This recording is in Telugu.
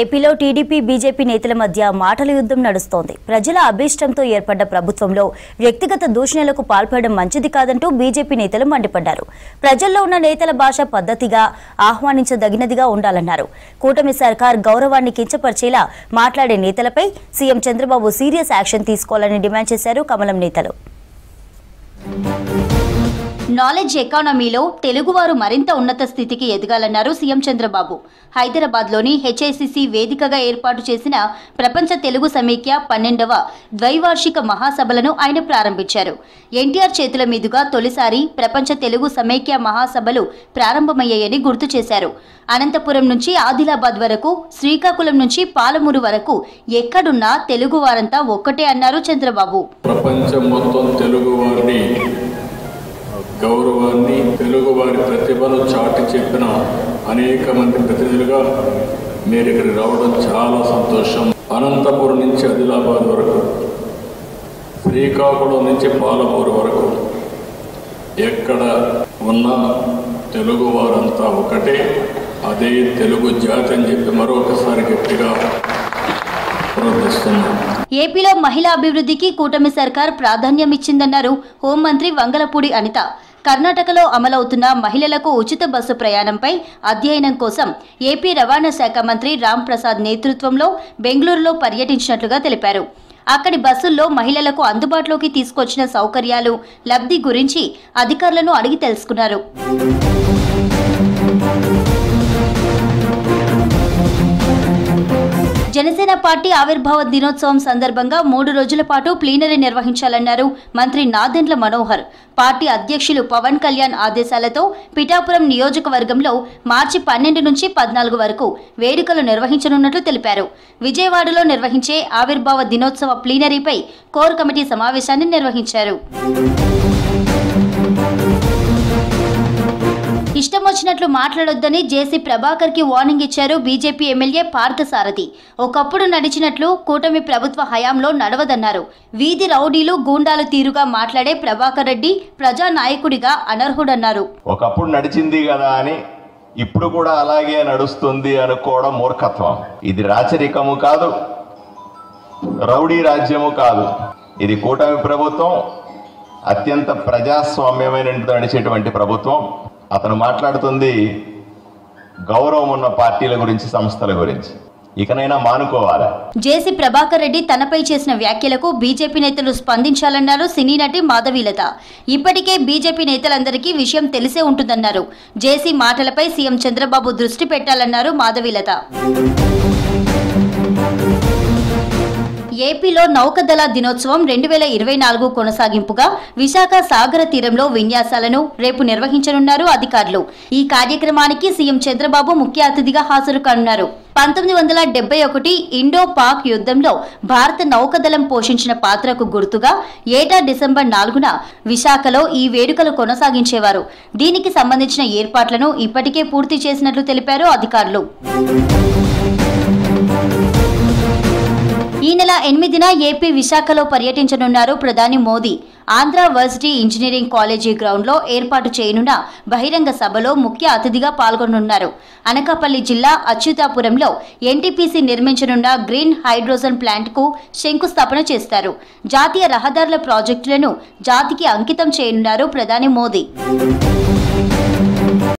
ఏపీలో టీడీపీ బీజేపీ నేతల మధ్య మాటల యుద్ధం నడుస్తోంది. ప్రజల అభీష్టంతో ఏర్పడ్డ ప్రభుత్వంలో వ్యక్తిగత దూషణలకు పాల్పడడం మంచిది కాదంటూ బీజేపీ నేతలు మండిపడ్డారు. ప్రజల్లో ఉన్న నేతల భాష పద్ధతిగా ఆహ్వానించదగినదిగా ఉండాలన్నారు. కూటమి సర్కార్ గౌరవాన్ని కించపరిచేలా మాట్లాడే నేతలపై సీఎం చంద్రబాబు సీరియస్ యాక్షన్ తీసుకోవాలని డిమాండ్ చేశారు కమలం నేతలు. నాలెడ్జ్ ఎకానమీలో తెలుగువారు మరింత ఉన్నత స్థితికి ఎదగాలన్నారు సీఎం చంద్రబాబు. హైదరాబాద్లోని హెచ్ఐసిసి వేదికగా ఏర్పాటు చేసిన ప్రపంచ తెలుగు సమైక్య 12వ ద్వైవార్షిక మహాసభలను ఆయన ప్రారంభించారు. ఎన్టీఆర్ చేతుల మీదుగా తొలిసారి ప్రపంచ తెలుగు సమైక్య మహాసభలు ప్రారంభమయ్యాయని గుర్తు చేశారు. అనంతపురం నుంచి ఆదిలాబాద్ వరకు, శ్రీకాకుళం నుంచి పాలమూరు వరకు ఎక్కడున్నా తెలుగు వారంతా ఒక్కటే అన్నారు చంద్రబాబు. ప్రపంచం మొత్తం తెలుగువారిని, గౌరవాన్ని, తెలుగువారి ప్రతిభను చాటి చెప్పిన అనేక మంది ప్రతినిధులుగా మీరు ఇక్కడికి రావడం చాలా సంతోషం. అనంతపురం నుంచి ఆదిలాబాద్ వరకు, శ్రీకాకుళం నుంచి పాలమూరు వరకు ఎక్కడ ఉన్న తెలుగు వారంతా ఒకటే, అదే తెలుగు జాతి అని చెప్పి మరొకసారి గట్టిగా ప్రవర్తిస్తున్నాం. ఏపీలో మహిళా అభివృద్ధికి కూటమి సర్కార్ ప్రాధాన్యం ఇచ్చిందన్నారు హోంమంత్రి వంగలపూడి అనిత. కర్ణాటకలో అమలవుతున్న మహిళలకు ఉచిత బస్సు ప్రయాణంపై అధ్యయనం కోసం ఏపీ రవాణా శాఖ మంత్రి రామ్ ప్రసాద్ నేతృత్వంలో బెంగళూరులో పర్యటించినట్లుగా తెలిపారు. అక్కడి బస్సుల్లో మహిళలకు అందుబాటులోకి తీసుకొచ్చిన సౌకర్యాలు, లబ్ధి గురించి అధికారులను అడిగి తెలుసుకున్నారు. జనసేన పార్టీ ఆవిర్భావ దినోత్సవం సందర్భంగా 3 రోజుల పాటు ప్లీనరీ నిర్వహించాలన్నారు మంత్రి నాదెండ్ల మనోహర్. పార్టీ అధ్యక్షులు పవన్ కళ్యాణ్ ఆదేశాలతో పిఠాపురం నియోజకవర్గంలో మార్చి 12 నుంచి 14 వరకు వేడుకలు నిర్వహించనున్నట్లు తెలిపారు. విజయవాడలో నిర్వహించే ఆవిర్భావ దినోత్సవ ప్లీనరీపై కోర్ కమిటీ సమావేశాన్ని నిర్వహించారు. ఇష్టం వచ్చినట్లు మాట్లాడొద్దని జేసీ ప్రభాకర్ కి వార్నింగ్ ఇచ్చారు బీజేపీ ఎమ్మెల్యే పార్థసారథి. ఒకప్పుడు నడిచినట్లు కూటమి ప్రభుత్వ హయాంలో నడవదన్నారు. వీధి రౌడీలు, గూండాలు తీరుగా మాట్లాడే ప్రభాకర్ రెడ్డి ప్రజా నాయకుడిగా అనర్హుడన్నారు. ఒకప్పుడు నడిచింది కదా అని ఇప్పుడు కూడా అలాగే నడుస్తుంది అనుకోవడం మూర్ఖత్వం. ఇది రాచరికము కాదు, రౌడీ రాజ్యము కాదు. ఇది కూటమి ప్రభుత్వం, అత్యంత ప్రజాస్వామ్యమైన నడిచేటువంటి ప్రభుత్వం. అతను మాట్లాడుతుంది గౌరవం ఉన్న పార్టీల గురించి, సంస్థల గురించి. ఇకనైనా మానుకోవాలి. జేసీ ప్రభాకర్ రెడ్డి తనపై చేసిన వ్యాఖ్యలకు బీజేపీ నేతలు స్పందించాలన్నారు సినీ నటి మాధవీలత. ఇప్పటికే బీజేపీ నేతలందరికీ విషయం తెలిసే ఉంటుందన్నారు. జేసీ మాటలపై సీఎం చంద్రబాబు దృష్టి పెట్టాలన్నారు మాధవీలత. ఏపీలో నౌకదళ దినోత్సవం 2024 కొనసాగింపుగా విశాఖ సాగర తీరంలో విన్యాసాలను రేపు నిర్వహించనున్నారు అధికారులు. ఈ కార్యక్రమానికి సీఎం చంద్రబాబు ముఖ్య అతిథిగా హాజరు కానున్నారు. 1971 ఇండో పాక్ యుద్ధంలో భారత నౌకదళం పోషించిన పాత్రకు గుర్తుగా ఏటా డిసెంబర్ 4న విశాఖలో ఈ వేడుకలు కొనసాగించేవారు. దీనికి సంబంధించిన ఏర్పాట్లను ఇప్పటికే పూర్తి చేసినట్లు తెలిపారు అధికారులు. ఈ నెల 8న ఏపీ విశాఖలో పర్యటించనున్నారు ప్రధాని Modi. Andhra varsity engineering college గ్రౌండ్లో ఏర్పాటు చేయనున్న బహిరంగ సభలో ముఖ్య అతిథిగా పాల్గొనున్నారు. అనకాపల్లి జిల్లా అచ్యుతాపురంలో ఎన్టీపీసీ నిర్మించనున్న గ్రీన్ హైడ్రోజన్ ప్లాంట్కు శంకుస్థాపన చేస్తారు. జాతీయ రహదారుల ప్రాజెక్టులను జాతికి అంకితం చేయనున్నారు ప్రధాని మోదీ.